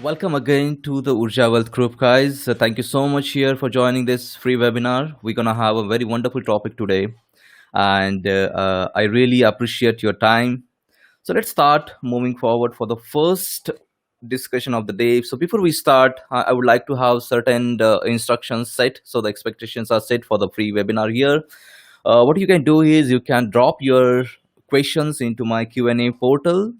Welcome again to the Urja Wealth Group, guys. Thank you so much here for joining this free webinar. We're gonna have a very wonderful topic today, and I really appreciate your time. So let's start moving forward for the first discussion of the day. So before we start, I would like to have certain instructions set, so the expectations are set for the free webinar here. What you can do is you can drop your questions into my Q&A portal,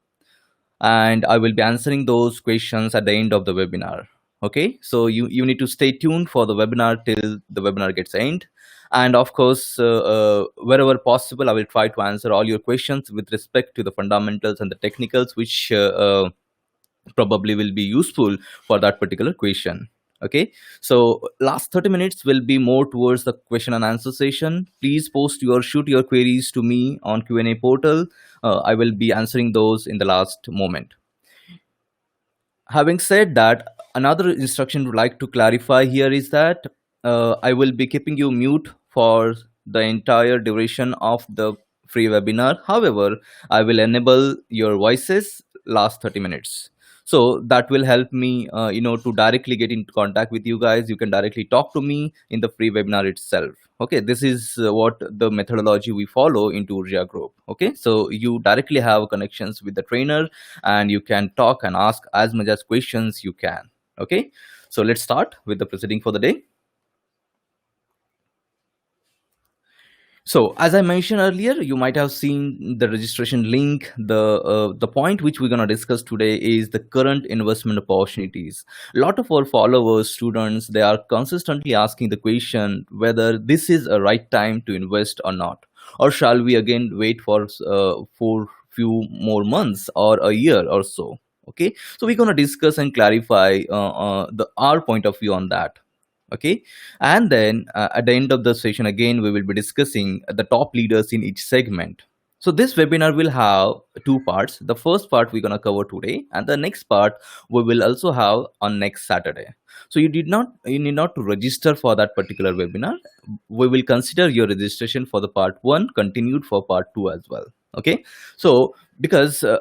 and I will be answering those questions at the end of the webinar. Okay, so you need to stay tuned for the webinar till the webinar gets end. And of course, wherever possible, I will try to answer all your questions with respect to the fundamentals and the technicals, which probably will be useful for that particular question. Okay, so last 30 minutes will be more towards the question and answer session. Please shoot your queries to me on Q&A portal. I will be answering those in the last moment. Having said that, another instruction would like to clarify here is that I will be keeping you mute for the entire duration of the free webinar. However, I will enable your voices last 30 minutes. So that will help me, to directly get in contact with you guys. You can directly talk to me in the free webinar itself. Okay, this is what the methodology we follow into Urja Group. Okay, so you directly have connections with the trainer, and you can talk and ask as much as questions you can. Okay, so let's start with the proceeding for the day. So as I mentioned earlier, you might have seen the registration link. The point which we're going to discuss today is the current investment opportunities. A lot of our followers, students, they are consistently asking the question whether this is a right time to invest or not, or shall we again wait for few more months or a year or so. Okay, so we're going to discuss and clarify our point of view on that. Okay, and then at the end of the session, again we will be discussing the top leaders in each segment. So this webinar will have two parts. The first part we're going to cover today, and the next part we will also have on next Saturday. So you need not to register for that particular webinar. We will consider your registration for the part 1 continued for part 2 as well. Okay, so because of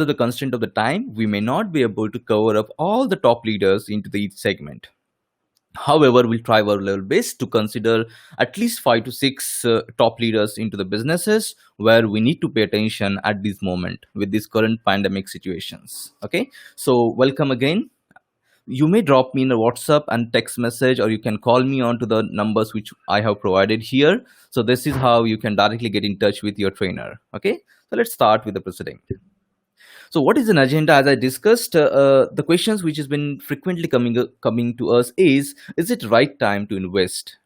the constraint of the time, we may not be able to cover up all the top leaders into the each segment. However, we'll try our level best to consider at least 5 to 6 top leaders into the businesses where we need to pay attention at this moment with these current pandemic situations. Okay, so welcome again. You may drop me in a WhatsApp and text message, or you can call me on to the numbers which I have provided here. So this is how you can directly get in touch with your trainer. Okay, so let's start with the proceeding. So what is an agenda? As I discussed, the questions which has been frequently coming to us is it right time to invest?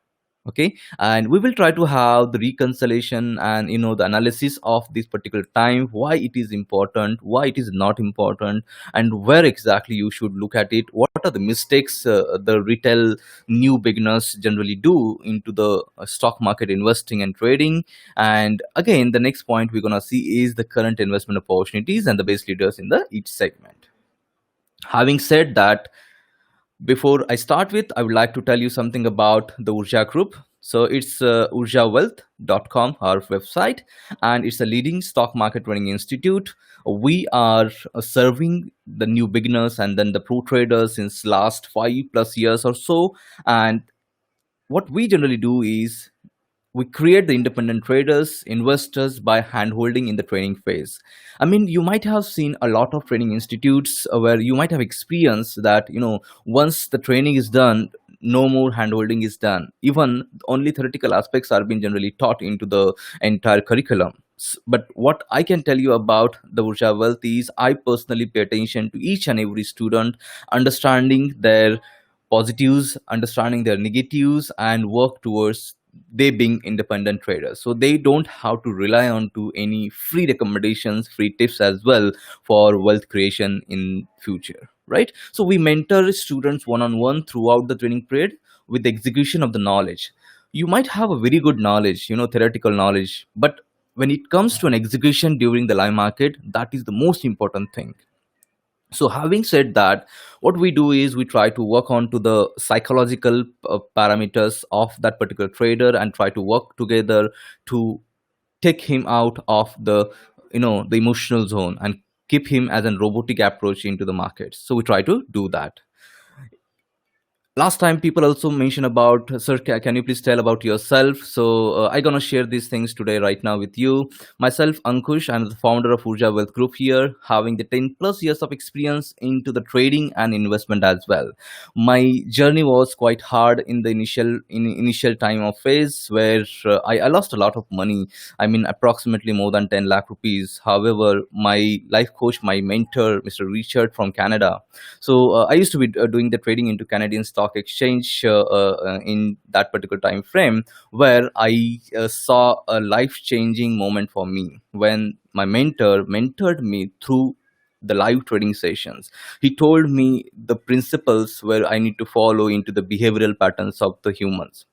Okay, and we will try to have the reconciliation and the analysis of this particular time, why it is important, why it is not important, and where exactly you should look at it. What are the mistakes the retail new beginners generally do into the stock market investing and trading? And again, the next point we're going to see is the current investment opportunities and the base leaders in the each segment. Having said that, before I start with, I would like to tell you something about the Urja Group. So it's urjawealth.com, our website, and it's a leading stock market training institute. We are serving the new beginners and then the pro traders since last 5+ years or so. And what we generally do is we create the independent traders, investors by handholding in the training phase. I mean, you might have seen a lot of training institutes where you might have experienced that, once the training is done, no more handholding is done. Even only theoretical aspects are being generally taught into the entire curriculum. But what I can tell you about the Urja Wealth is I personally pay attention to each and every student, understanding their positives, understanding their negatives, and work towards they being independent traders, so they don't have to rely on to any free recommendations, free tips as well for wealth creation in future, right? So we mentor students one-on-one throughout the training period with the execution of the knowledge. You might have a very good knowledge, theoretical knowledge, but when it comes to an execution during the live market, that is the most important thing. So having said that, what we do is we try to work on to the psychological parameters of that particular trader and try to work together to take him out of the the emotional zone and keep him as a robotic approach into the market. So we try to do that. Last time people also mentioned about, sir, can you please tell about yourself? So I'm gonna share these things today right now with you. Myself, Ankush, I'm the founder of Urja Wealth Group here, having the 10 plus years of experience into the trading and investment as well. My journey was quite hard in the initial time of phase where I lost a lot of money. I mean, approximately more than 10 lakh rupees. However, my life coach, my mentor, Mr. Richard from Canada. So I used to be doing the trading into Canadian stock exchange in that particular time frame, where I saw a life changing moment for me when my mentor mentored me through the live trading sessions. He told me the principles where I need to follow into the behavioral patterns of the humans.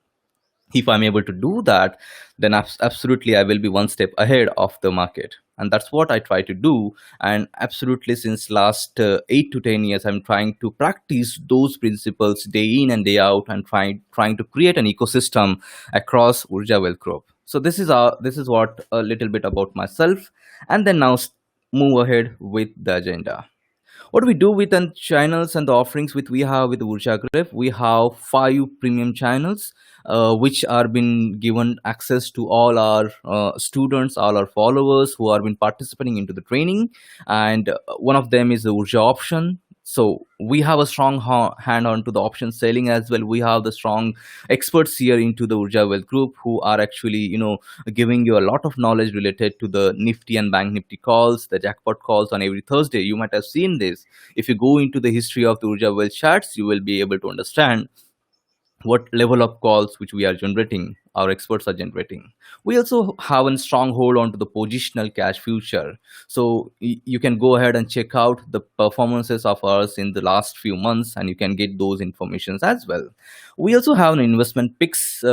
If I'm able to do that, then absolutely I will be one step ahead of the market. And that's what I try to do. And absolutely, since last 8 to 10 years, I'm trying to practice those principles day in and day out, and trying to create an ecosystem across Urja Wealth Group. So this is what a little bit about myself. And then now move ahead with the agenda. What do we do with the channels and the offerings which we have with Urja Group? We have 5 premium channels which are been given access to all our students, all our followers who are been participating into the training. And one of them is the Urja option. So we have a strong hand on to the option selling as well. We have the strong experts here into the Urja Wealth Group who are actually, giving you a lot of knowledge related to the Nifty and Bank Nifty calls, the jackpot calls on every Thursday. You might have seen this. If you go into the history of the Urja Wealth charts, you will be able to understand what level of calls which we are generating, our experts are generating. We also have a strong hold on to the positional cash future. So you can go ahead and check out the performances of ours in the last few months, and you can get those informations as well. We also have an investment picks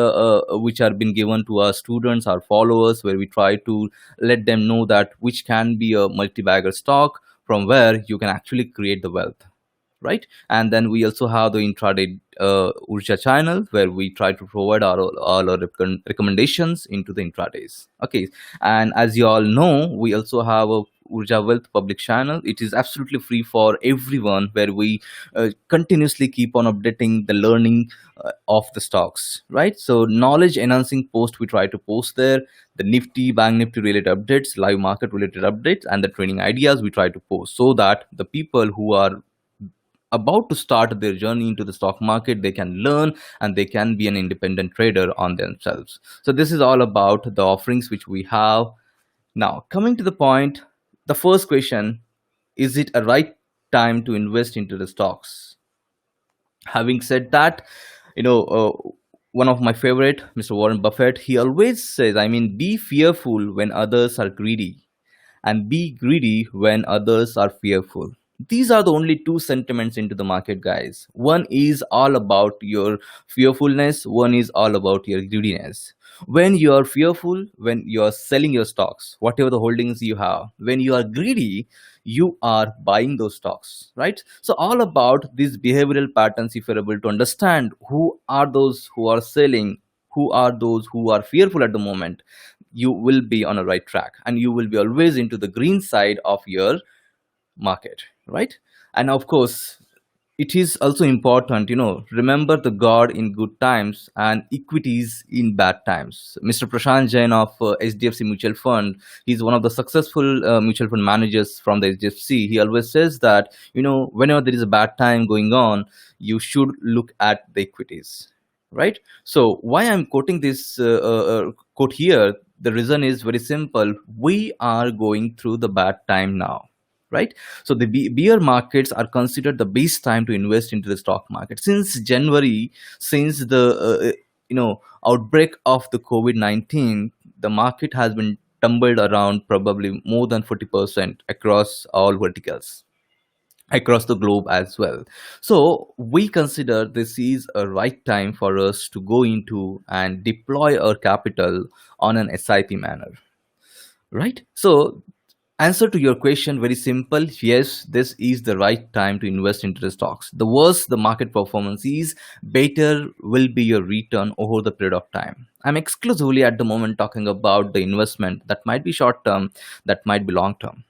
which are been given to our students, our followers, where we try to let them know that which can be a multi-bagger stock from where you can actually create the wealth, right? And then we also have the intraday Urja channel where we try to provide all our recommendations into the intradays. Okay, and as you all know, we also have a Urja Wealth public channel. It is absolutely free for everyone, where we continuously keep on updating the learning of the stocks, right? So knowledge enhancing post we try to post there, the Nifty, Bank Nifty related updates, live market related updates, and the training ideas we try to post, so that the people who are about to start their journey into the stock market, they can learn and they can be an independent trader on themselves. So this is all about the offerings which we have. Now coming to the point, the first question: is it a right time to invest into the stocks? Having said that, one of my favorite, Mr. Warren Buffett, he always says, I mean, be fearful when others are greedy, and be greedy when others are fearful. These are the only two sentiments into the market, guys. One is all about your fearfulness, one is all about your greediness. When you are fearful, when you are selling your stocks, whatever the holdings you have, when you are greedy, you are buying those stocks, right? So all about these behavioral patterns, if you're able to understand who are those who are selling, who are those who are fearful at the moment, you will be on a right track, and you will be always into the green side of your market, right? And of course, it is also important, remember the god in good times and equities in bad times. Mr. Prashant Jain of HDFC Mutual Fund, he's one of the successful mutual fund managers from the HDFC. He always says that, whenever there is a bad time going on, you should look at the equities, right? So why I'm quoting this quote here, the reason is very simple. We are going through the bad time now, right? So the bear markets are considered the best time to invest into the stock market. Since January, since the outbreak of the COVID-19, the market has been tumbled around probably more than 40% across all verticals, across the globe as well. So we consider this is a right time for us to go into and deploy our capital on an SIP manner, right? So answer to your question, very simple: yes, this is the right time to invest into the stocks. The worse the market performance is, better will be your return over the period of time. I'm exclusively at the moment talking about the investment that might be short term, that might be long term.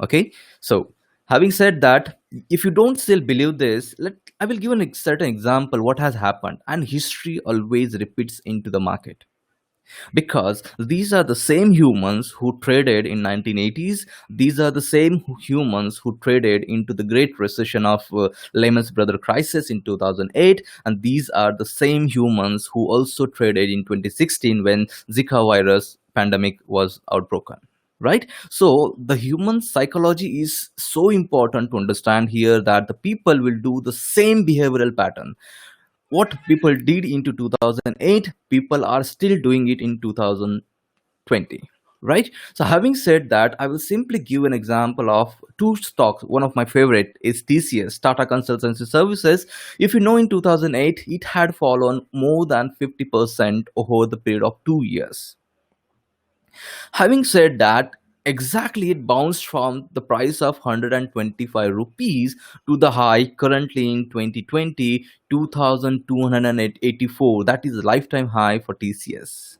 Okay, so having said that, if you don't still believe this, I will give certain example what has happened, and history always repeats into the market, because these are the same humans who traded in 1980s. These are the same humans who traded into the great recession of Lehman Brothers crisis in 2008, and these are the same humans who also traded in 2016 when Zika virus pandemic was outbroken, right? So the human psychology is so important to understand here, that the people will do the same behavioral pattern. What people did into 2008, people are still doing it in 2020, right? So having said that, I will simply give an example of two stocks. One of my favorite is TCS, Tata Consultancy Services. If you know, in 2008 it had fallen more than 50% over the period of 2 years. Having said that, exactly, it bounced from the price of 125 rupees to the high currently in 2020, 2284. That is a lifetime high for TCS.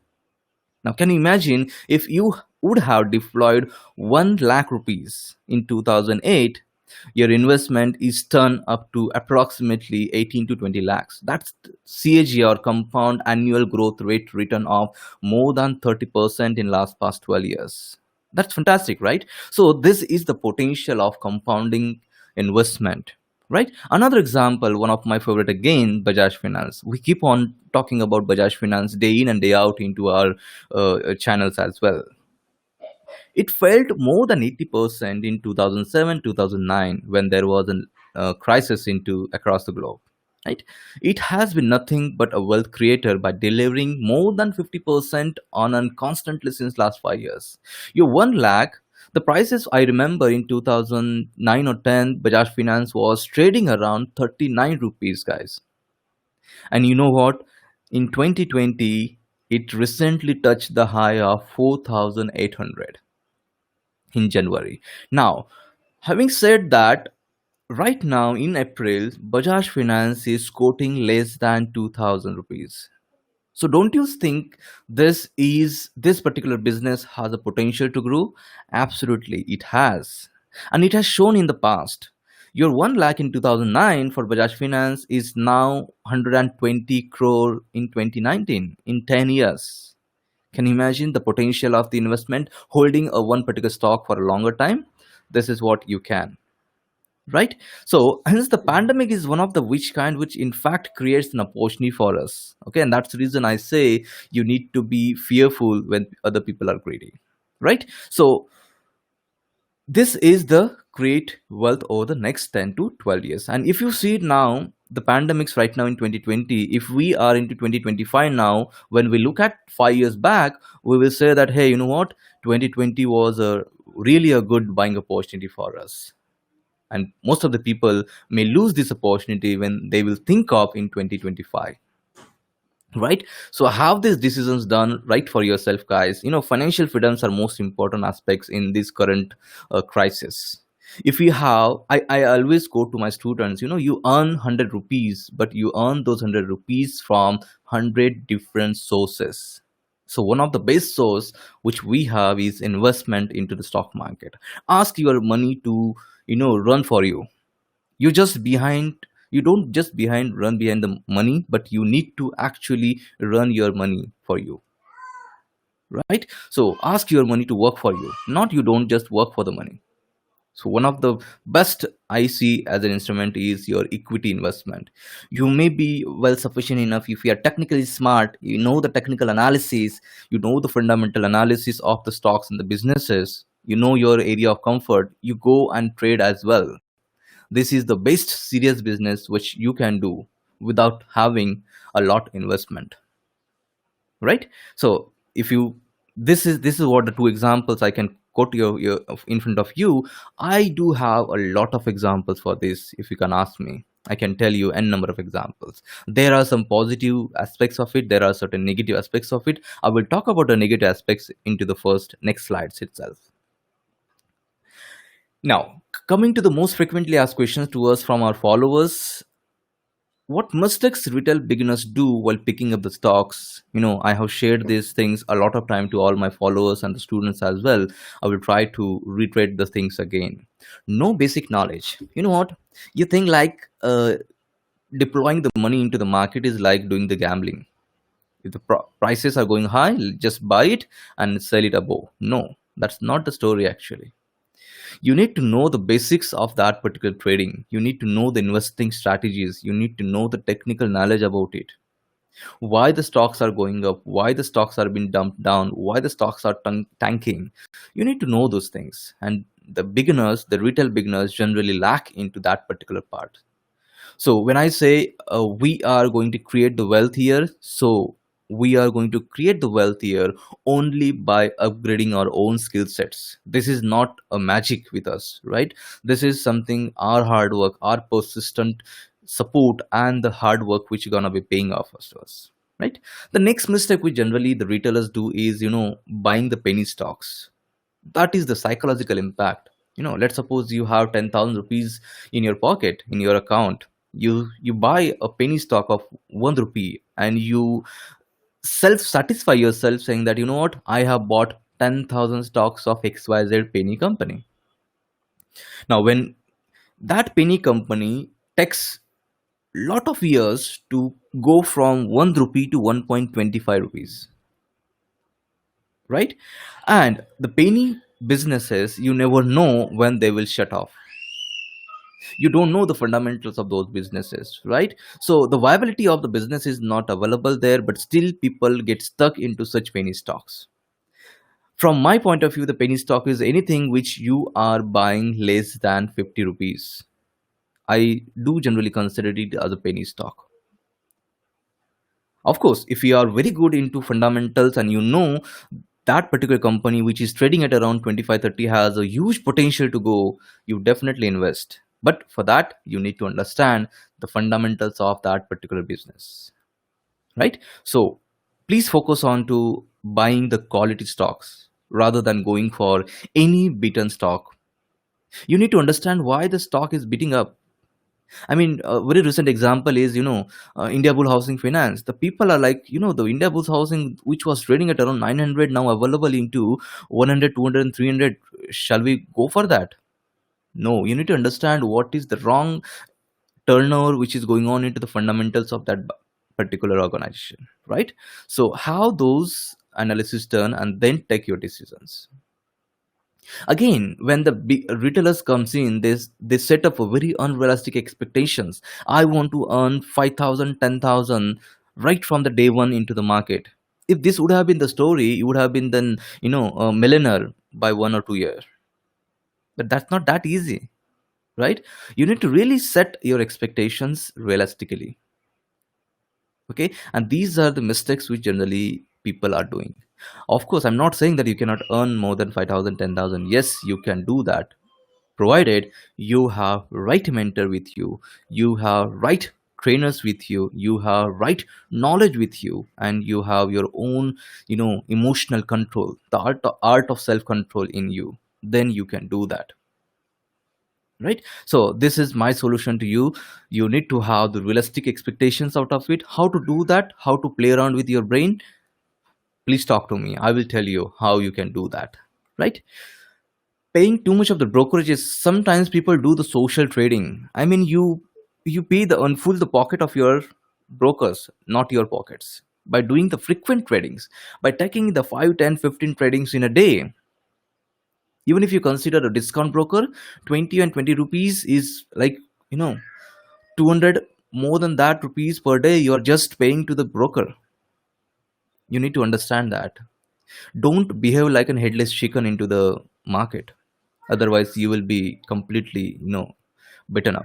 Now, can you imagine if you would have deployed 1 lakh rupees in 2008, your investment is turned up to approximately 18 to 20 lakhs. That's CAGR, compound annual growth rate, return of more than 30% in last past 12 years. That's fantastic, right? So this is the potential of compounding investment, right? Another example, one of my favorite again, Bajaj Finance. We keep on talking about Bajaj Finance day in and day out into our channels as well. It felt more than 80% in 2007, 2009, when there was a crisis into across the globe. Right? It has been nothing but a wealth creator by delivering more than 50% on and constantly since last 5 years. Your 1 lakh, the prices I remember in 2009 or 10, Bajaj Finance was trading around 39 rupees, guys. And you know what? In 2020, it recently touched the high of 4,800 in January. Now, having said that, right now in April, Bajaj Finance is quoting less than 2,000 rupees. So don't you think this particular business has a potential to grow? Absolutely, it has. And it has shown in the past. Your 1 lakh in 2009 for Bajaj Finance is now 120 crore in 2019, in 10 years. Can you imagine the potential of the investment holding a one particular stock for a longer time? This is what you can, right? So hence the pandemic is one of the which kind which in fact creates an opportunity for us. Okay, and that's the reason I say you need to be fearful when other people are greedy, right? So this is the create wealth over the next 10 to 12 years. And if you see it now, the pandemics right now in 2020, if we are into 2025 now, when we look at 5 years back, we will say that, hey, you know what, 2020 was a really a good buying opportunity for us. And most of the people may lose this opportunity when they will think of in 2025, right? So have these decisions done right for yourself, guys. Financial freedoms are most important aspects in this current crisis. If you have, I always go to my students, you earn 100 rupees, but you earn those 100 rupees from 100 different sources. So one of the best source which we have is investment into the stock market. Ask your money to run for you. You don't just behind run behind the money, but you need to actually run your money for you, right? So ask your money to work for you, not you don't just work for the money. So one of the best I see as an instrument is your equity investment. You may be well sufficient enough if you are technically smart, you know the technical analysis, you know the fundamental analysis of the stocks and the businesses, you know your area of comfort, you go and trade as well. This is the best serious business which you can do without having a lot investment, right? So if you this is what the two examples I can quote your in front of you. I do have a lot of examples for this. If you can ask me, I can tell you n number of examples. There are some positive aspects of it, there are certain negative aspects of it. I will talk about the negative aspects into the first next slides itself. Now, coming to the most frequently asked questions to us from our followers, What mistakes retail beginners do while picking up the stocks? I have shared these things a lot of time to all my followers and the students as well. I will try to reiterate the things again. No basic knowledge. You know what? You think like deploying the money into the market is like doing the gambling. If the prices are going high, just buy it and sell it above. No, that's not the story actually. You need to know the basics of that particular trading. You need to know the investing strategies. You need to know the technical knowledge about it. Why the stocks are going up, why the stocks are being dumped down, why the stocks are tanking. You need to know those things. And the beginners, the retail beginners, generally lack into that particular part. So when I say we are going to create the wealth here, so we are going to create the wealth here only by upgrading our own skill sets. This is not a magic with us, right? This is something our hard work, our persistent support, and the hard work which is gonna be paying off to us, right? The next mistake which generally the retailers do is buying the penny stocks. That is the psychological impact. Let's suppose you have 10,000 rupees in your pocket, in your account. You buy a penny stock of 1 rupee, and you self satisfy yourself saying that, what, I have bought 10,000 stocks of XYZ penny company. Now when that penny company takes lot of years to go from 1 rupee to 1.25 rupees, right? And the penny businesses, you never know when they will shut off. You don't know the fundamentals of those businesses, right? So the viability of the business is not available there, but still people get stuck into such penny stocks. From my point of view, the penny stock is anything which you are buying less than 50 rupees. I do generally consider it as a penny stock. Of course, if you are very good into fundamentals and that particular company which is trading at around 25-30 has a huge potential to go, you definitely invest. But for that, you need to understand the fundamentals of that particular business, right? So please focus on to buying the quality stocks rather than going for any beaten stock. You need to understand why the stock is beating up. I mean, a very recent example is, Indiabulls Housing Finance. The people are like, the Indiabulls Housing, which was trading at around 900, now available into 100, 200, and 300. Shall we go for that? No, you need to understand what is the wrong turnover which is going on into the fundamentals of that particular organization, right? So, how those analysis done, and then take your decisions. Again, when the big retailers comes in, they set up a very unrealistic expectations. I want to earn 5,000, 10,000 right from the day one into the market. If this would have been the story, you would have been then a millionaire by 1 or 2 years. But that's not that easy, right? You need to really set your expectations realistically. Okay, and these are the mistakes which generally people are doing. Of course, I'm not saying that you cannot earn more than 5,000, 10,000. Yes, you can do that, provided you have right mentor with you, you have right trainers with you, you have right knowledge with you, and you have your own emotional control, the art of self control in you. Then you can do that, right? So this is my solution to you. You need to have the realistic expectations out of it. How to do that, how to play around with your brain? Please talk to me, I will tell you how you can do that, right? Paying too much of the brokerage is, sometimes people do the social trading. I mean, you pay the unfull the pocket of your brokers, not your pockets, by doing the frequent tradings, by taking the 5, 10, 15 tradings in a day. Even if you consider a discount broker, 20 and 20 rupees is like, you know 200 more than that rupees per day you are just paying to the broker. You need to understand that. Don't behave like a headless chicken into the market. Otherwise you will be completely beaten up.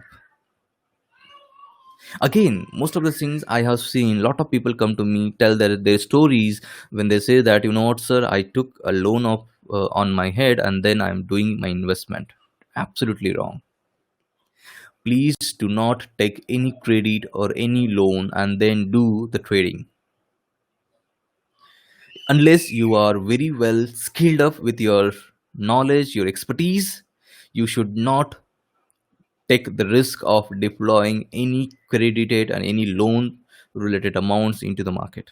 Again, most of the things I have seen, lot of people come to me, tell their stories, when they say that, what, sir, I took a loan of on my head and then I'm doing my investment. Absolutely wrong. Please do not take any credit or any loan and then do the trading. Unless you are very well skilled up with your knowledge, your expertise, you should not take the risk of deploying any credited and any loan related amounts into the market.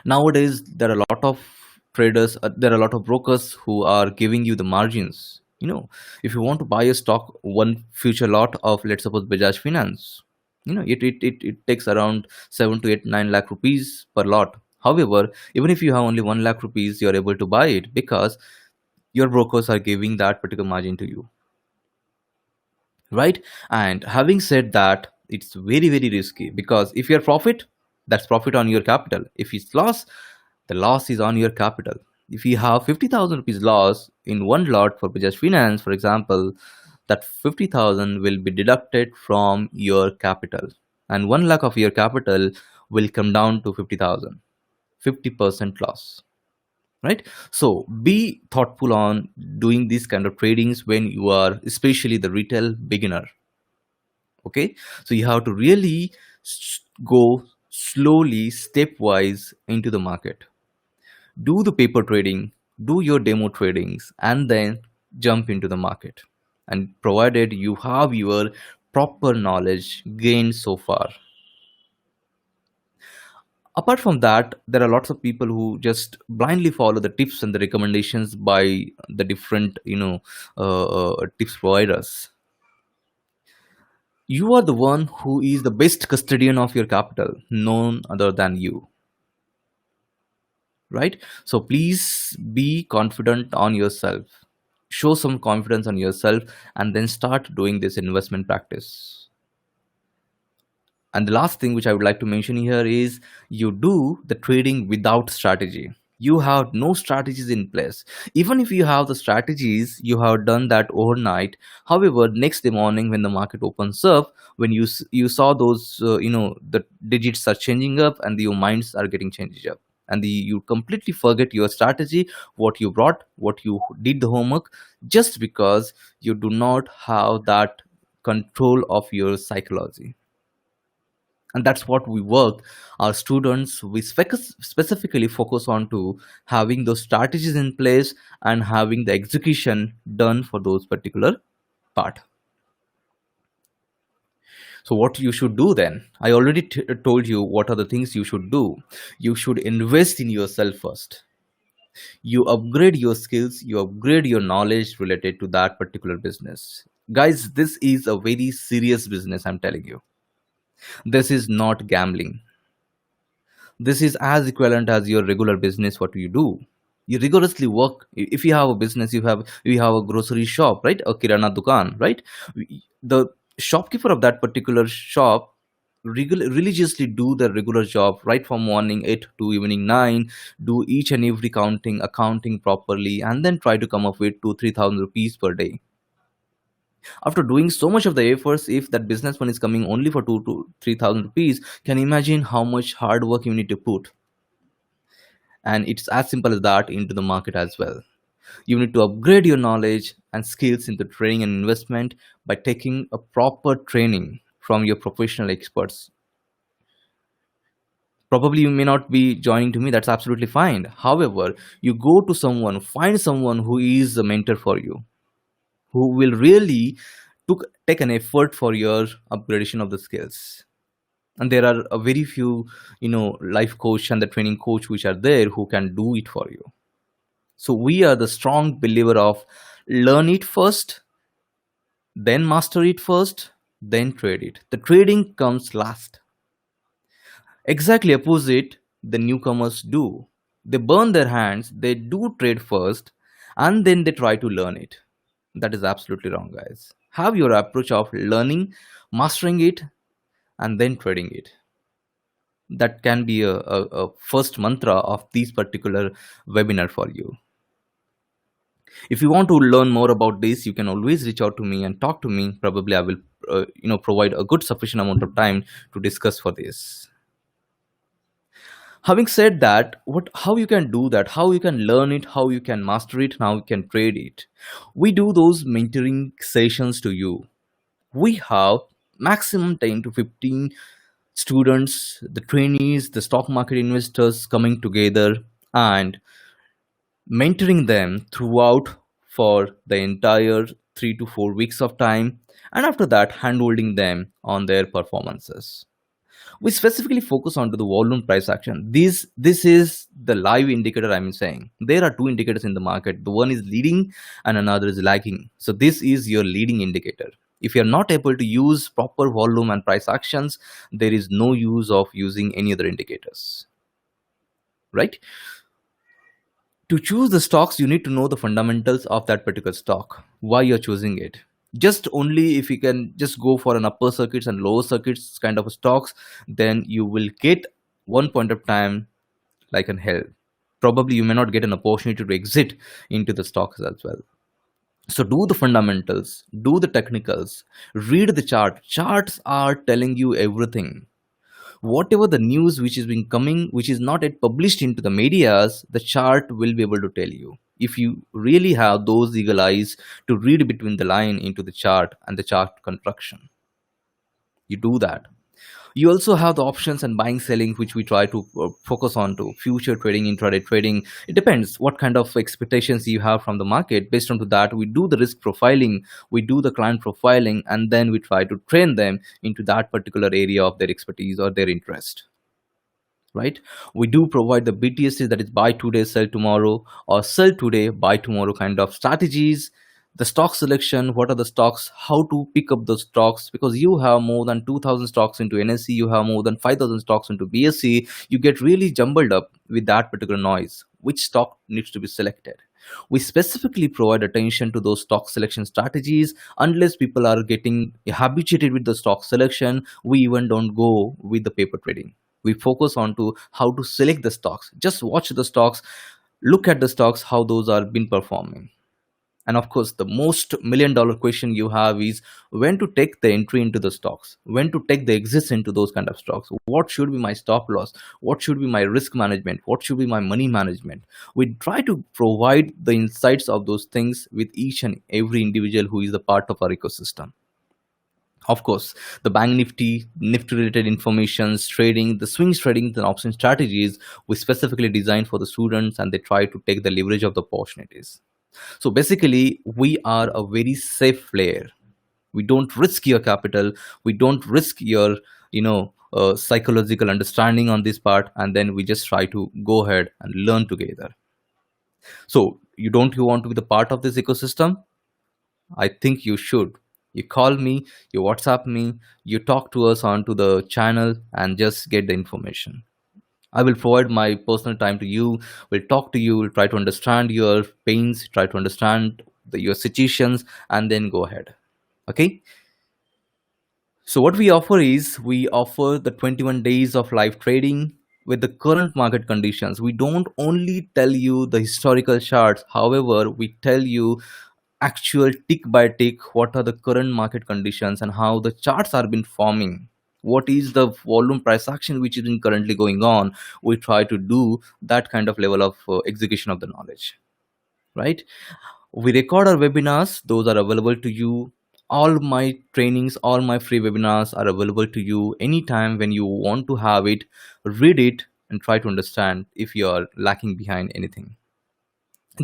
Nowadays there are a lot of traders, there are a lot of brokers who are giving you the margins. If you want to buy a stock, one future lot of, let's suppose, Bajaj Finance, it takes around 7 to 8 9 lakh rupees per lot. However, even if you have only 1 lakh rupees, you are able to buy it because your brokers are giving that particular margin to you, right? And having said that, it's very very risky, because if you're profit, that's profit on your capital. If it's loss, the loss is on your capital. If you have 50,000 rupees loss in one lot for Bajaj Finance, for example, that 50,000 will be deducted from your capital, and 1 lakh of your capital will come down to 50,000, 50% loss, right? So be thoughtful on doing these kind of tradings when you are especially the retail beginner. Okay, so you have to really go slowly, stepwise into the market. Do the paper trading, do your demo tradings, and then jump into the market, and provided you have your proper knowledge gained so far. Apart from that, there are lots of people who just blindly follow the tips and the recommendations by the different tips providers. You are the one who is the best custodian of your capital, none other than you, right? So please be confident on yourself, show some confidence on yourself, and then start doing this investment practice. And the last thing which I would like to mention here is, you do the trading without strategy. You have no strategies in place. Even if you have the strategies, you have done that overnight. However, next day morning when the market opens up, when you saw those, the digits are changing up and your minds are getting changed up, and you completely forget your strategy, what you brought, what you did the homework, just because you do not have that control of your psychology. And that's what we work our students, we specifically focus on to having those strategies in place and having the execution done for those particular part. So what you should do then, I already told you what are the things you should do. You should invest in yourself first. You upgrade your skills, you upgrade your knowledge related to that particular business. Guys, this is a very serious business, I'm telling you. This is not gambling. This is as equivalent as your regular business. What you do, you rigorously work. If you have a business, you have a grocery shop, right? A kirana dukan, right? The shopkeeper of that particular shop religiously do the regular job right from morning 8 to evening 9, do each and every accounting properly, and then try to come up with 2 3,000 rupees per day. After doing so much of the efforts, if that businessman is coming only for 2 to 3,000 rupees, can you imagine how much hard work you need to put? And it's as simple as that into the market as well. You need to upgrade your knowledge and skills into trading and investment by taking a proper training from your professional experts. Probably you may not be joining to me, that's absolutely fine. However, you go to someone, find someone who is a mentor for you, who will really take an effort for your upgradation of the skills. And there are a very few, life coach and the training coach which are there who can do it for you. So we are the strong believer of learn it first, then master it first, then trade it. The trading comes last. Exactly opposite the newcomers do. They burn their hands, they do trade first, and then they try to learn it. That is absolutely wrong, guys. Have your approach of learning, mastering it, and then trading it. That can be a first mantra of this particular webinar for you. If you want to learn more about this, you can always reach out to me and talk to me. Probably I will provide a good sufficient amount of time to discuss for this. Having said that, how you can do that, how you can learn it, how you can master it, how you can trade it, we do those mentoring sessions to you. We have maximum 10 to 15 students, the trainees, the stock market investors coming together and mentoring them throughout for the entire 3 to 4 weeks of time, and after that handholding them on their performances. We specifically focus on to the volume price action. This is the live indicator. I'm saying there are two indicators in the market. The one is leading and another is lagging. So this is your leading indicator. If you're not able to use proper volume and price actions, there is no use of using any other indicators, right? To choose the stocks, you need to know the fundamentals of that particular stock, why you're choosing it. Just only if you can just go for an upper circuits and lower circuits kind of stocks, then you will get one point of time like an hell. Probably you may not get an opportunity to exit into the stocks as well. So do the fundamentals, do the technicals, read the chart. Charts are telling you everything. Whatever the news which is been coming, which is not yet published into the medias, the chart will be able to tell you. If you really have those eagle eyes to read between the line into the chart and the chart construction, you do that. You also have the options and buying selling, which we try to focus on to future trading, intraday trading. It depends what kind of expectations you have from the market. Based on to that, we do the risk profiling, we do the client profiling, and then we try to train them into that particular area of their expertise or their interest, right? We do provide the BTSs, that is buy today, sell tomorrow, or sell today, buy tomorrow kind of strategies. The stock selection, what are the stocks, how to pick up the stocks, because you have more than 2000 stocks into NSE, you have more than 5000 stocks into BSE, you get really jumbled up with that particular noise. Which stock needs to be selected? We specifically provide attention to those stock selection strategies. Unless people are getting habituated with the stock selection, we even don't go with the paper trading. We focus on to how to select the stocks. Just watch the stocks, look at the stocks, how those are been performing. And of course, the most $1 million question you have is when to take the entry into the stocks, when to take the exits into those kind of stocks. What should be my stop loss? What should be my risk management? What should be my money management? We try to provide the insights of those things with each and every individual who is a part of our ecosystem. Of course, the bank nifty related informations, trading, the swings trading, the option strategies we specifically designed for the students, and they try to take the leverage of the opportunities. So basically, we are a very safe player. We don't risk your capital. We don't risk your, psychological understanding on this part, and then we just try to go ahead and learn together. So you want to be the part of this ecosystem? I think you should. You call me, you WhatsApp me, you talk to us onto the channel and just get the information. I will provide my personal time to you, will talk to you, will try to understand your pains, try to understand your situations, and then go ahead. Okay? So what we offer is we offer the 21 days of live trading with the current market conditions. We don't only tell you the historical charts, however, we tell you actual tick by tick what are the current market conditions and how the charts are been forming, what is the volume price action which is been currently going on. We try to do that kind of level of execution of the knowledge, right? We record our webinars, those are available to you. All my trainings, all my free webinars are available to you anytime when you want to have it, read it and try to understand if you are lacking behind anything.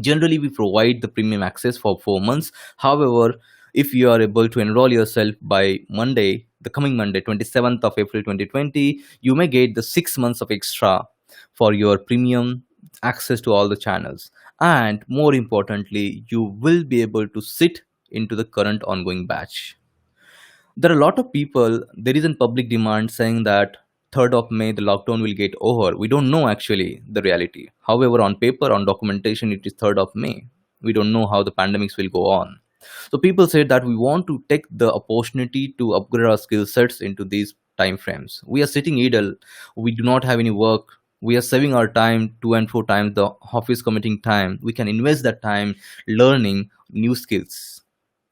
Generally, we provide the premium access for 4 months. However, if you are able to enroll yourself by Monday, the coming Monday, 27th of April 2020, you may get the 6 months of extra for your premium access to all the channels. And more importantly, you will be able to sit into the current ongoing batch. There are a lot of people, there is a public demand saying that 3rd of May, the lockdown will get over. We don't know actually the reality. However, on paper, on documentation, it is 3rd of May. We don't know how the pandemics will go on. So people said that we want to take the opportunity to upgrade our skill sets into these time frames. We are sitting idle. We do not have any work. We are saving our time 2 and 4 times the office commuting time. We can invest that time learning new skills,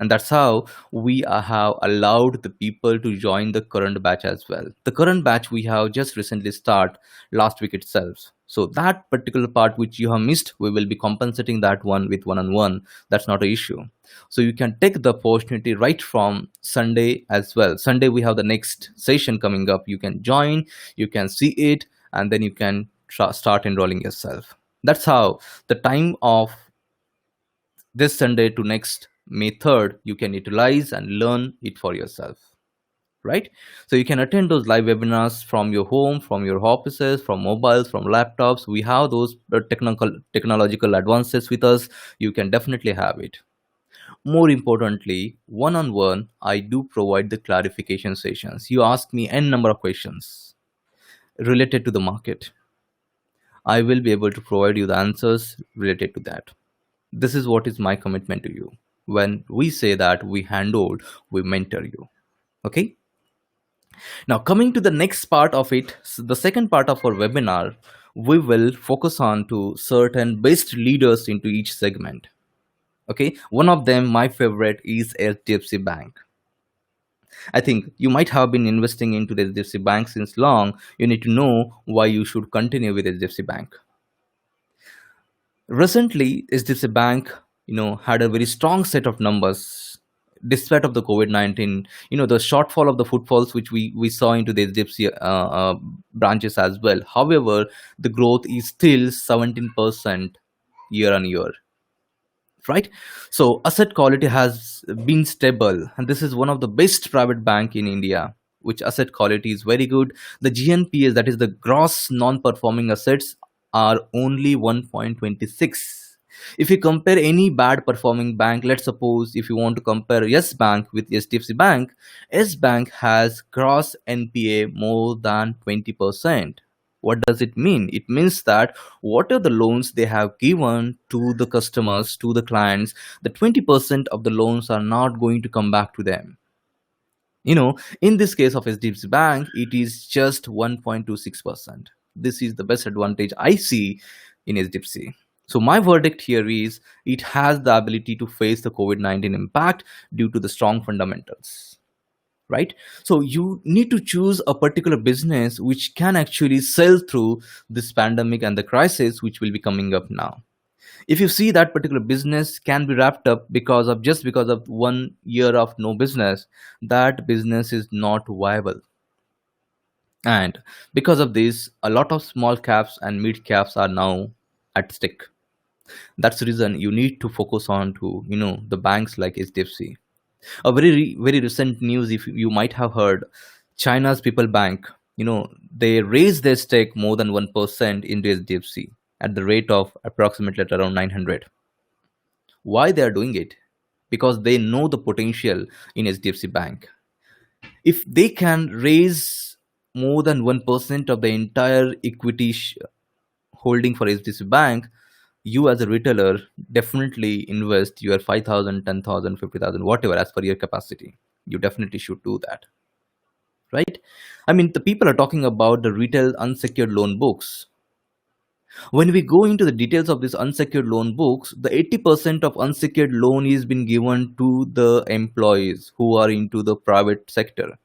and that's how we have allowed the people to join the current batch as well. The current batch we have just recently started last week itself. So that particular part which you have missed, we will be compensating that one with one-on-one. That's not an issue. So you can take the opportunity right from Sunday as well. Sunday we have the next session coming up. You can join, you can see it, and then you can start enrolling yourself. That's how the time of this Sunday to next May 3rd, you can utilize and learn it for yourself, right? So you can attend those live webinars from your home, from your offices, from mobiles, from laptops. We have those technological advances with us. You can definitely have it. More importantly, one-on-one, I do provide the clarification sessions. You ask me n number of questions related to the market. I will be able to provide you the answers related to that. This is what is my commitment to you. When we say that we handhold, we mentor you. Okay. Now, coming to the next part of it, the second part of our webinar, we will focus on to certain best leaders into each segment. Okay, one of them, my favorite, is HDFC Bank. I think you might have been investing into the HDFC Bank since long. You need to know why you should continue with HDFC Bank. Recently, HDFC Bank, had a very strong set of numbers despite of the COVID-19. The shortfall of the footfalls which we saw into the HDFC branches as well. However, the growth is still 17% year on year. Right, so asset quality has been stable, and this is one of the best private bank in India, which asset quality is very good. The GNPAs, that is the gross non-performing assets, are only 1.26. If you compare any bad performing bank, let's suppose if you want to compare Yes Bank with HDFC Bank, Yes Bank has gross NPA more than 20%. What does it mean? It means that what are the loans they have given to the customers, to the clients, the 20% of the loans are not going to come back to them. In this case of HDFC Bank, it is just 1.26%. This is the best advantage I see in HDFC. So my verdict here is it has the ability to face the COVID-19 impact due to the strong fundamentals. Right, so you need to choose a particular business which can actually sell through this pandemic and the crisis which will be coming up now. If you see that particular business can be wrapped up because of 1 year of no business, that business is not viable. And because of this, a lot of small caps and mid caps are now at stake. That's the reason you need to focus on to the banks like HDFC. A very recent news, if you might have heard, China's People Bank, they raised their stake more than 1% into HDFC at the rate of approximately at around 900. Why they are doing it? Because they know the potential in HDFC Bank. If they can raise more than 1% of the entire equity holding for HDFC Bank, you as a retailer definitely invest your 5,000, 10,000, 50,000, whatever, as per your capacity. You definitely should do that. Right? I mean, the people are talking about the retail unsecured loan books. When we go into the details of these unsecured loan books, the 80% of unsecured loan is been given to the employees who are into the private sector.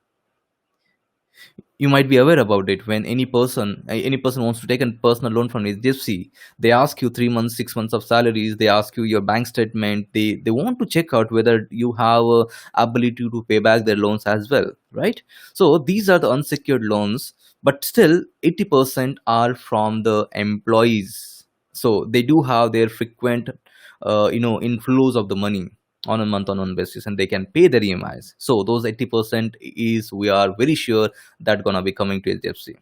You might be aware about it. When any person wants to take a personal loan from HDFC, they ask you 3 months, 6 months of salaries. They ask you your bank statement. They want to check out whether you have a ability to pay back their loans as well, right? So these are the unsecured loans, but still 80% are from the employees. So they do have their frequent inflows of the money on a month-on-month basis, and they can pay their EMIs. So those 80% is, we are very sure, that gonna be coming to HDFC.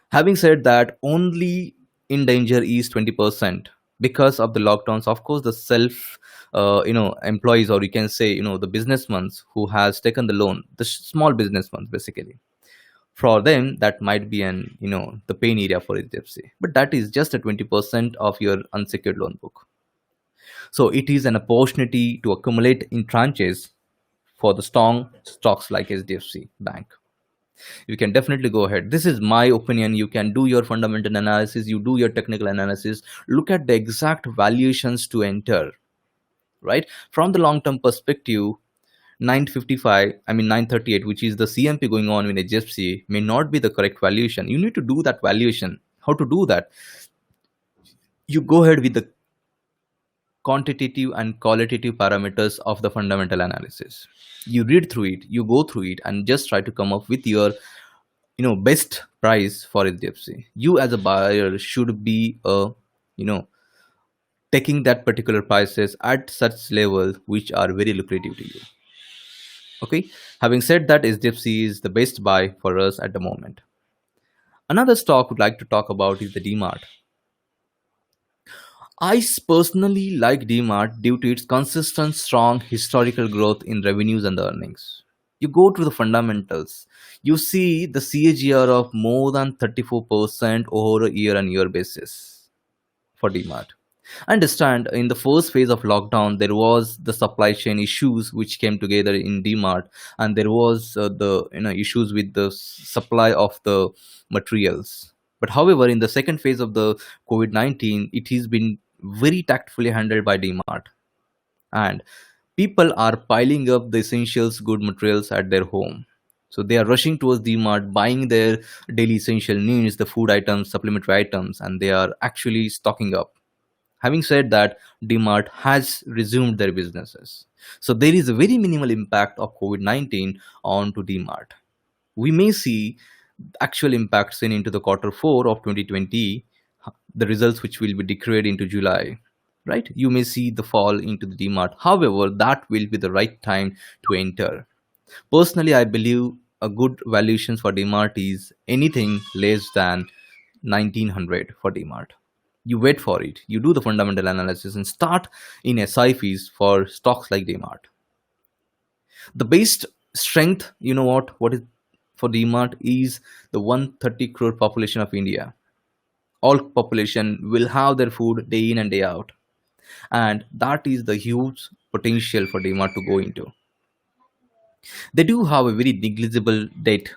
Having said that, only in danger is 20% because of the lockdowns. Of course, the self employees, or you can say the businessmen who has taken the loan, the small businessmen basically, for them that might be an the pain area for HDFC. But that is just a 20% of your unsecured loan book. So it is an opportunity to accumulate in tranches for the strong stocks like HDFC Bank. You can definitely go ahead. This is my opinion. You can do your fundamental analysis, you do your technical analysis, look at the exact valuations to enter, right? From the long-term perspective, 938, which is the CMP going on in HDFC, may not be the correct valuation. You need to do that valuation. How to do that? You go ahead with the quantitative and qualitative parameters of the fundamental analysis. You read through it, you go through it, and just try to come up with your best price for HDFC. You as a buyer should be a taking that particular prices at such level which are very lucrative to you. Okay, having said that, SDFC is the best buy for us at the moment. Another stock would like to talk about is the DMart. I personally like DMart due to its consistent, strong historical growth in revenues and earnings. You go to the fundamentals, you see the CAGR of more than 34% over a year on year basis for DMart. I understand in the first phase of lockdown, there was the supply chain issues which came together in DMart, and there was the issues with the supply of the materials. But however, in the second phase of the COVID-19, it has been very tactfully handled by DMart, and people are piling up the essentials good materials at their home. So they are rushing towards DMart, buying their daily essential needs, the food items, supplementary items, and they are actually stocking up. Having said that, DMart has resumed their businesses. So there is a very minimal impact of COVID-19 on to DMart. We may see actual impact seen into the quarter 4 of 2020, the results which will be declared into July. Right? You may see the fall into the DMart. However, that will be the right time to enter. Personally, I believe a good valuation for DMart is anything less than 1900 for DMart. You wait for it, you do the fundamental analysis and start in SIPs for stocks like DMart. The base strength, you know what is for DMart is the 130 crore population of India. All population will have their food day in and day out, and that is the huge potential for DMart to go into. They do have a very negligible debt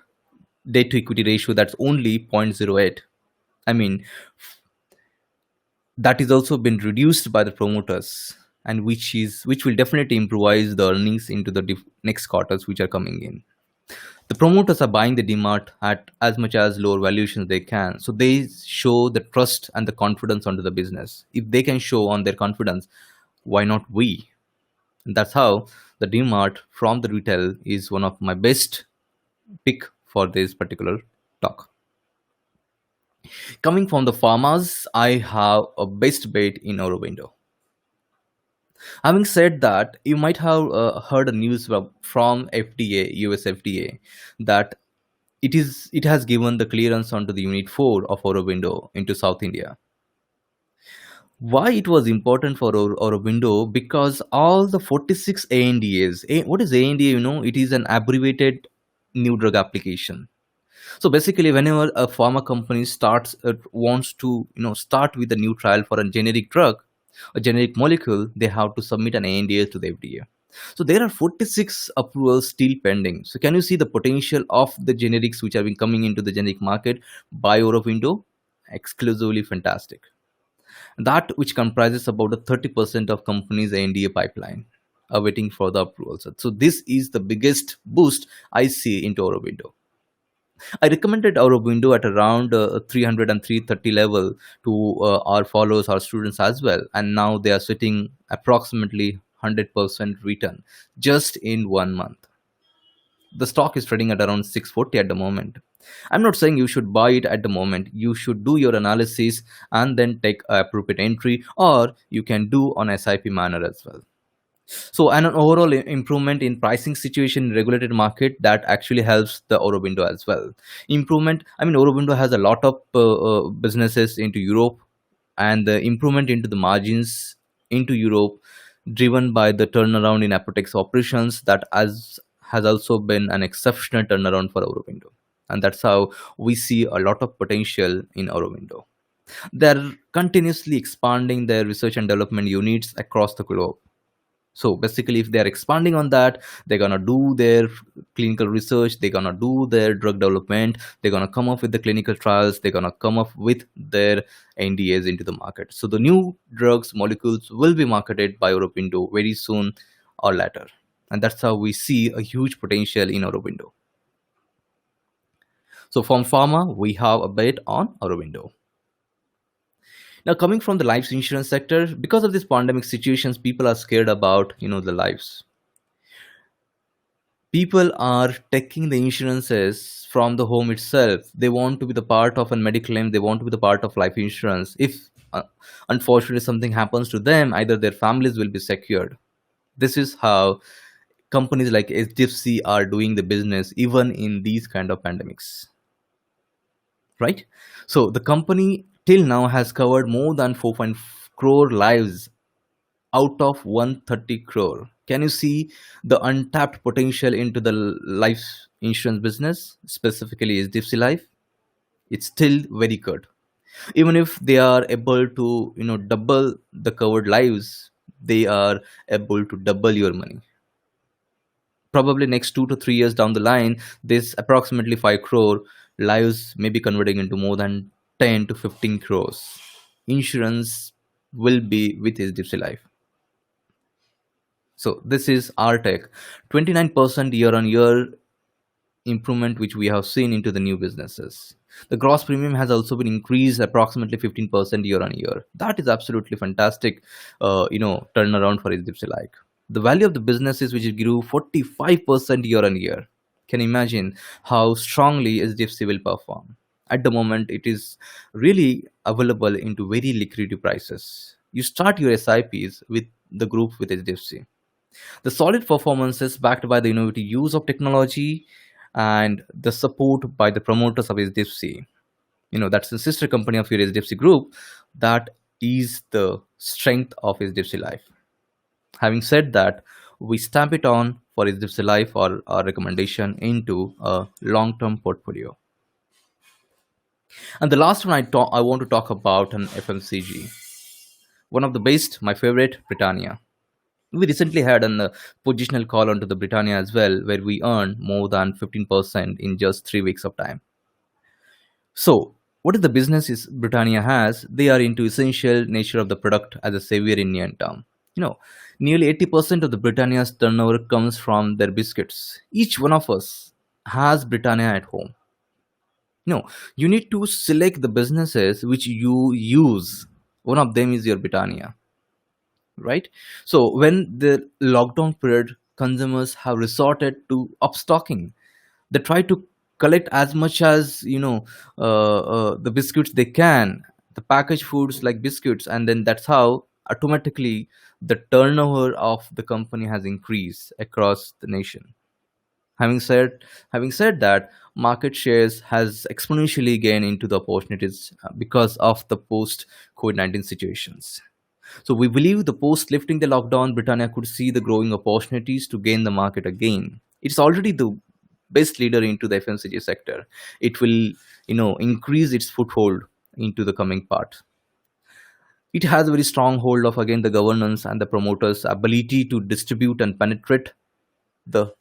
to equity ratio that's only 0.08. I mean, that is also been reduced by the promoters, and which will definitely improvise the earnings into the next quarters which are coming in. The promoters are buying the DMart at as much as lower valuations they can, so they show the trust and the confidence onto the business. If they can show on their confidence, why not we? And that's how the DMart from the retail is one of my best pick for this particular talk. Coming from the farmers, I have a best bet in Aurobindo. Having said that, you might have heard a news from FDA, US FDA, that it has given the clearance onto the Unit 4 of Aurobindo into South India. Why it was important for Aurobindo? Because all the 46 ANDAs, what is ANDA? It is an abbreviated new drug application. So basically, whenever a pharma company wants to start with a new trial for a generic drug, a generic molecule, they have to submit an ANDA to the FDA. So there are 46 approvals still pending. So can you see the potential of the generics which have been coming into the generic market by Aurobindo? Exclusively fantastic. That which comprises about a 30% of companies' ANDA pipeline are waiting for the approvals. So this is the biggest boost I see into Aurobindo. I recommended Aurobindo at around 300 and 330 level to our followers, our students as well. And now they are sitting approximately 100% return just in 1 month. The stock is trading at around 640 at the moment. I'm not saying you should buy it at the moment. You should do your analysis and then take appropriate entry, or you can do on SIP manner as well. So an overall improvement in pricing situation in regulated market, that actually helps the Aurobindo as well. Improvement, I mean, Aurobindo has a lot of businesses into Europe, and the improvement into the margins into Europe, driven by the turnaround in Apotex operations, that has also been an exceptional turnaround for Aurobindo. And that's how we see a lot of potential in Aurobindo. They're continuously expanding their research and development units across the globe. So basically, if they are expanding on that, they're gonna do their clinical research, they're gonna do their drug development, they're gonna come up with the clinical trials, they're gonna come up with their NDAs into the market. So the new drugs molecules will be marketed by Aurobindo very soon or later, and that's how we see a huge potential in Aurobindo. So from pharma, we have a bet on Aurobindo. Now, coming from the life insurance sector, because of this pandemic situations, people are scared about the lives. People are taking the insurances from the home itself. They want to be the part of a medical claim. They want to be the part of life insurance. If unfortunately something happens to them, either their families will be secured. This is how companies like HDFC are doing the business even in these kind of pandemics, right? So the company till now has covered more than 4 crore lives out of 130 crore. Can you see the untapped potential into the life insurance business, specifically HDFC Life? It's still very good. Even if they are able to, double the covered lives, they are able to double your money. Probably next 2 to 3 years down the line, this approximately 5 crore lives may be converting into more than 10 to 15 crores. Insurance will be with HDFC Life. So this is our tech. 29% year on year improvement which we have seen into the new businesses. The gross premium has also been increased approximately 15% year on year. That is absolutely fantastic, turnaround for HDFC Life. The value of the businesses which grew 45% year on year. Can you imagine how strongly HDFC will perform? At the moment, it is really available into very liquidity prices. You start your SIPs with the group with HDFC. The solid performances backed by the innovative use of technology and the support by the promoters of HDFC. That's the sister company of your HDFC group. That is the strength of HDFC Life. Having said that, we stamp it on for HDFC Life or our recommendation into a long-term portfolio. And the last one I want to talk about an FMCG. One of the best, my favorite, Britannia. We recently had a positional call onto the Britannia as well, where we earned more than 15% in just 3 weeks of time. So, what is the business is Britannia has? They are into essential nature of the product as a savior in near term. Nearly 80% of the Britannia's turnover comes from their biscuits. Each one of us has Britannia at home. You need to select the businesses which you use. One of them is your Britannia, right? So when the lockdown period, consumers have resorted to upstocking. They try to collect as much as the biscuits they can, the packaged foods like biscuits, and then that's how automatically the turnover of the company has increased across the nation. Having said that, market shares has exponentially gained into the opportunities because of the post COVID-19 situations. So we believe the post lifting the lockdown, Britannia could see the growing opportunities to gain the market again. It's already the best leader into the FMCG sector. It will, increase its foothold into the coming part. It has a very strong hold of again the governance and the promoters' ability to distribute and penetrate the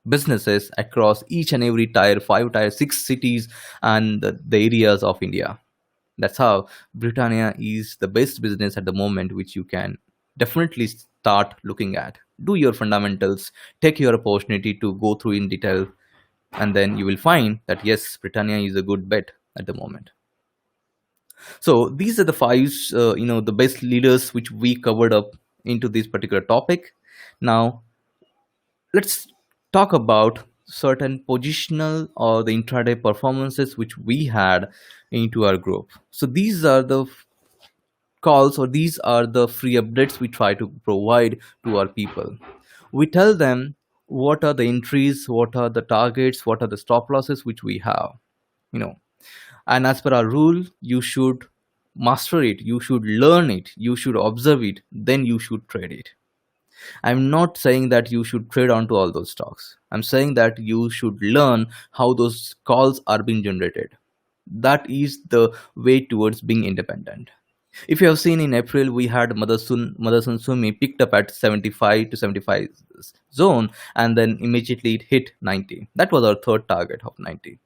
businesses across each and every tier 5, tier 6 cities and the areas of India. That's how Britannia is the best business at the moment, which you can definitely start looking at. Do your fundamentals, take your opportunity to go through in detail, and then you will find that yes, Britannia is a good bet at the moment. So these are the five, the best leaders which we covered up into this particular topic. Now, let's talk about certain positional or the intraday performances which we had into our group. So these are the calls, or these are the free updates we try to provide to our people. We tell them what are the entries, what are the targets, what are the stop losses which we have, you know. And as per our rule, you should master it, you should learn it, you should observe it, then you should trade it. I'm not saying that you should trade onto all those stocks. I'm saying that you should learn how those calls are being generated. That is the way towards being independent. If you have seen in April, we had Motherson Sumi picked up at 75 to 75 zone, and then immediately it hit 90. That was our third target of 90.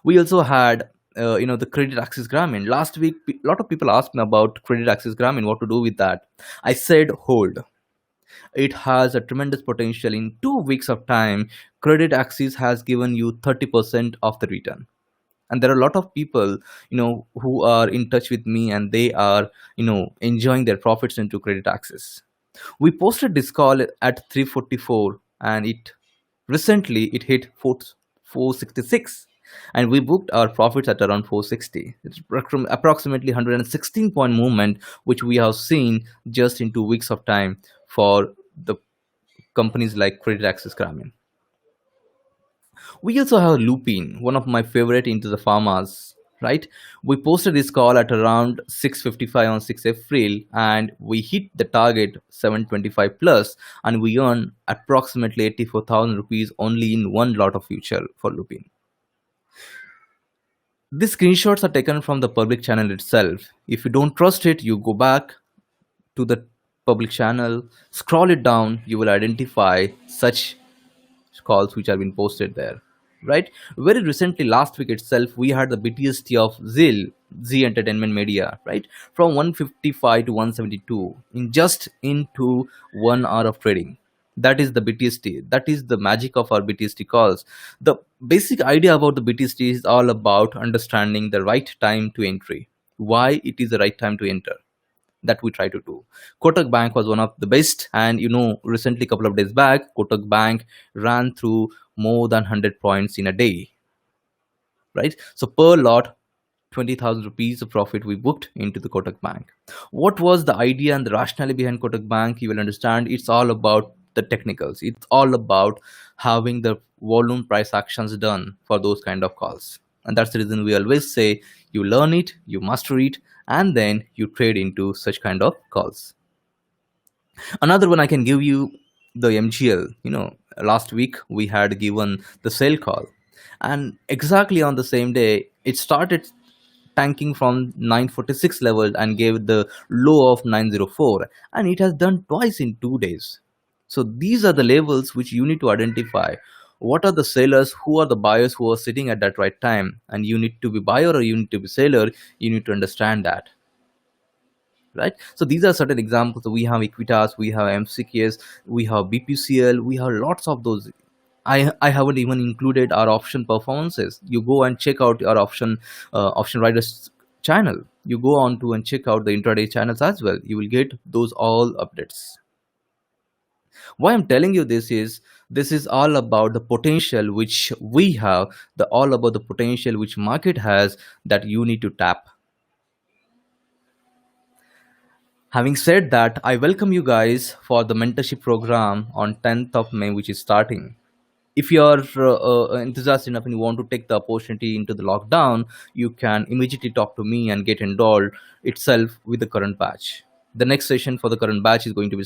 We also had the Credit Axis Grameen. Last week, a lot of people asked me about Credit Axis Grameen, what to do with that. I said hold. It has a tremendous potential. In 2 weeks of time, Credit Axis has given you 30% of the return. And there are a lot of people who are in touch with me, and they are enjoying their profits into Credit Axis. We posted this call at 344, and it recently it hit 466. and we booked our profits at around 460. It's approximately 116 point movement, which we have seen just in 2 weeks of time for the companies like Credit Access Grameen. We also have Lupin, one of my favorite into the pharmas, right? We posted this call at around 6:55 on 6 April, and we hit the target 725 plus, and we earned approximately 84,000 rupees only in one lot of future for Lupin. These screenshots are taken from the public channel itself. If you don't trust it, you go back to the public channel, scroll it down, you will identify such calls which have been posted there, right? Very recently, last week itself, we had the BTST of Z Entertainment Media, right? From 155 to 172 in just into 1 hour of trading. That is the BTST. That is the magic of our BTST calls. The basic idea about the BTST is all about understanding the right time to entry, why it is the right time to enter, that we try to do. Kotak Bank was one of the best, and recently, couple of days back, Kotak Bank ran through more than 100 points in a day, right? So per lot, 20,000 rupees of profit we booked into the Kotak Bank. What was the idea and the rationale behind Kotak Bank? You will understand it's all about the technicals. It's all about having the volume price actions done for those kind of calls. And that's the reason we always say you learn it, you master it, and then you trade into such kind of calls. Another one I can give you, the MGL. Last week we had given the sale call, and exactly on the same day it started tanking from 946 level and gave the low of 904, and it has done twice in 2 days. So these are the levels which you need to identify. What are the sellers, who are the buyers who are sitting at that right time, and you need to be buyer or you need to be seller. You need to understand that, right? So these are certain examples. We have Equitas, we have MCKS, we have BPCL, we have lots of those. I haven't even included our option performances. You go and check out our option riders channel. You go on to and check out the intraday channels as well. You will get those all updates. Why I'm telling you this is all about the potential which we have, the all about the potential which market has, that you need to tap. Having said that, I welcome you guys for the mentorship program on 10th of May, which is starting. If you are enthusiastic enough and you want to take the opportunity into the lockdown, you can immediately talk to me and get enrolled itself with the current batch. The next session for the current batch is going to be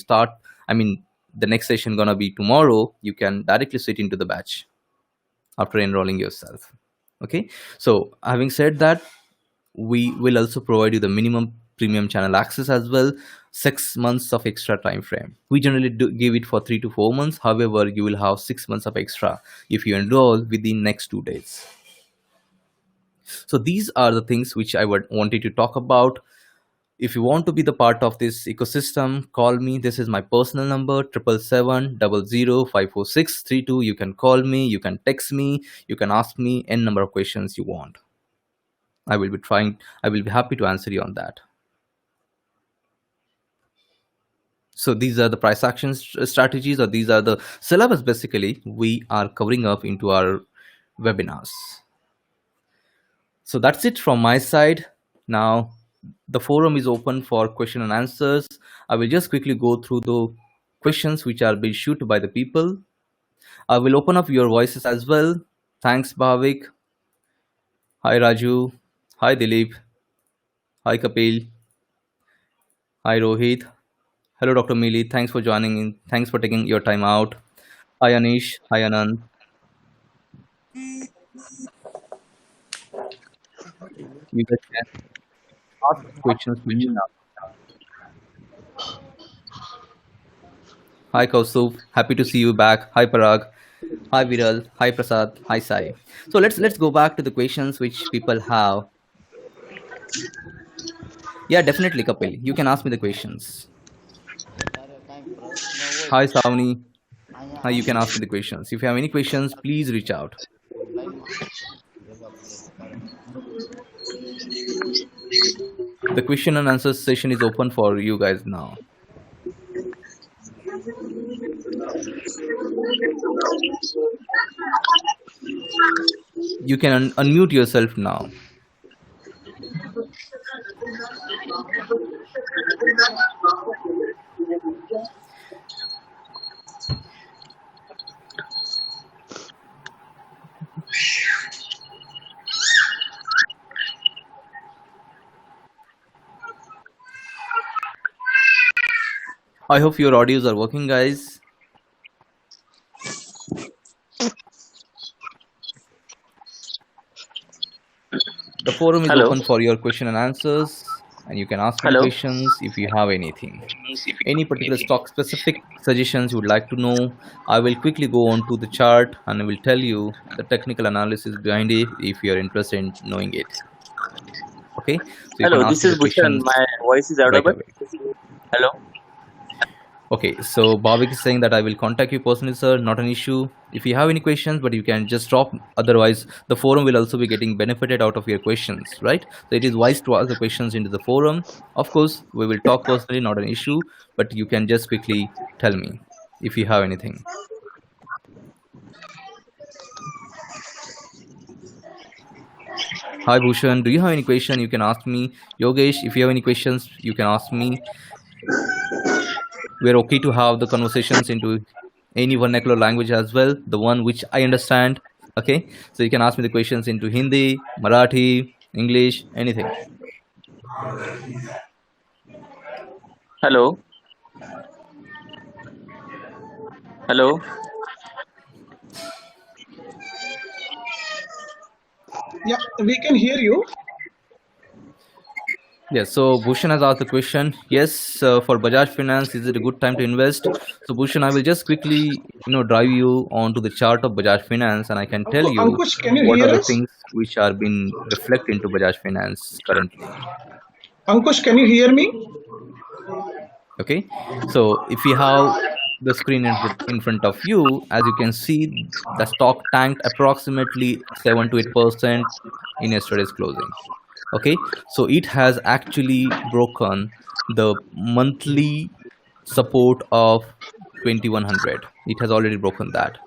the next session gonna be tomorrow. You can directly sit into the batch after enrolling yourself. Okay. So having said that, we will also provide you the minimum premium channel access as well, 6 months of extra time frame. We generally give it for 3 to 4 months. However, you will have 6 months of extra if you enroll within next 2 days. So these are the things which I wanted to talk about. If you want to be the part of this ecosystem, call me. This is my personal number, 777-00-54632. You can call me, you can text me, you can ask me n number of questions you want. I will be happy to answer you on that. So these are the price action strategies, or these are the syllabus basically we are covering up into our webinars. So that's it from my side. Now the forum is open for question and answers. I will just quickly go through the questions which are being shoot by the people. I will open up your voices as well. Thanks, Bhavik. Hi, Raju. Hi, Dilip. Hi, Kapil. Hi, Rohit. Hello, Dr. Mealy. Thanks for joining in. Thanks for taking your time out. Hi, Anish. Hi, Anand. You guys can ask questions to me now. Hi, Kaustubh. Happy to see you back. Hi, Parag. Hi, Viral. Hi, Prasad. Hi, Sai. So let's go back to the questions which people have. Yeah, definitely, Kapil. You can ask me the questions. Hi, Savni. Hi, you can ask me the questions. If you have any questions, please reach out. The question and answer session is open for you guys now. You can unmute yourself now. I hope your audios are working, guys. The forum is Hello. open for your question and answers, and you can ask me Hello. questions if you have anything. Any particular stock specific suggestions you would like to know, I will quickly go on to the chart and I will tell you the technical analysis behind it if you are interested in knowing it. Okay, so you Hello, can ask this me is the Bhushan. questions My voice is right audible. away. Hello. Okay, so Bhavik is saying that I will contact you personally, sir. Not an issue. If you have any questions, but you can just drop. Otherwise, the forum will also be getting benefited out of your questions, right? So it is wise to ask the questions into the forum. Of course, we will talk personally, not an issue. But you can just quickly tell me if you have anything. Hi Bhushan, do you have any question? You can ask me. Yogesh, if you have any questions, you can ask me. We're okay to have the conversations into any vernacular language as well, the one which I understand. Okay, so you can ask me the questions into Hindi, Marathi, English, anything. Hello. Hello. Yeah, we can hear you. Yes, so Bhushan has asked the question. Yes, for Bajaj Finance, is it a good time to invest? So Bhushan, I will just quickly, drive you onto the chart of Bajaj Finance, and I can tell you Ankush, can you what hear are the us? things which are being reflected into Bajaj Finance currently. Ankush, can you hear me? Okay, so if you have the screen in front of you, as you can see, the stock tanked approximately 7 to 8% in yesterday's closing. Okay, so it has actually broken the monthly support of 2100. It has already broken that.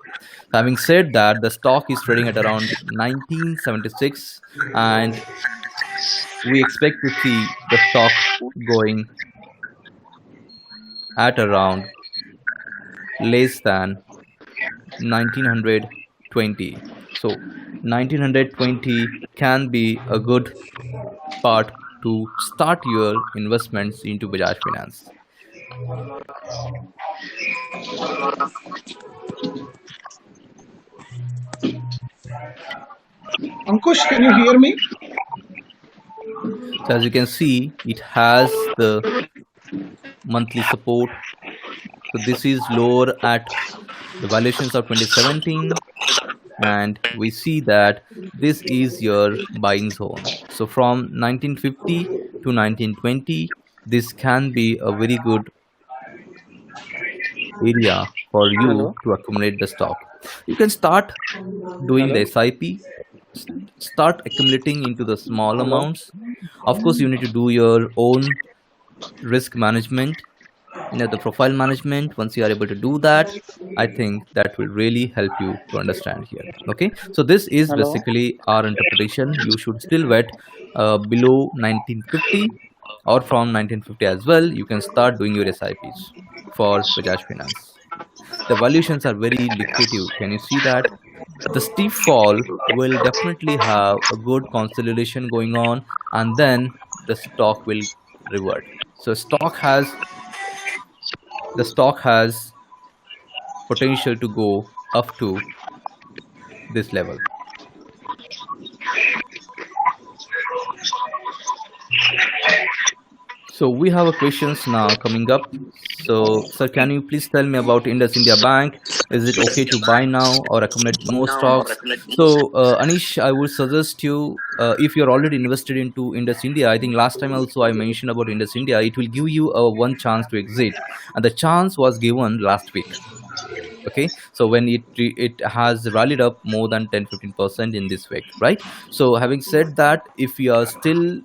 Having said that, the stock is trading at around 1976, and we expect to see the stock going at around less than 1920. So 1920 can be a good part to start your investments into Bajaj Finance. Ankush, can you hear me? So as you can see, it has the monthly support. So this is lower at the valuations of 2017, and we see that this is your buying zone. So from 1950 to 1920, this can be a very good area for you Hello. to accumulate the stock. You can start doing the Hello. SIP, start accumulating into the small Hello. amounts. Of course, you need to do your own risk management, the profile management. Once you are able to do that, I think that will really help you to understand here. Okay, so this is Hello. basically our interpretation. You should still wait below 1950, or from 1950 as well. You can start doing your SIPs for Bajaj Finance. The valuations are very lucrative. Can you see that? The steep fall will definitely have a good consolidation going on, and then the stock will revert. So the stock has potential to go up to this level. So we have a questions now coming up. So, sir, can you please tell me about Indus India Bank? Is it okay to buy now or accumulate more stocks? So, Anish, I would suggest you, if you're already invested into Indus India, I think last time also I mentioned about Indus India, it will give you a one chance to exit, and the chance was given last week. Okay, so when it has rallied up more than 10-15% in this week, right? So having said that, if you are still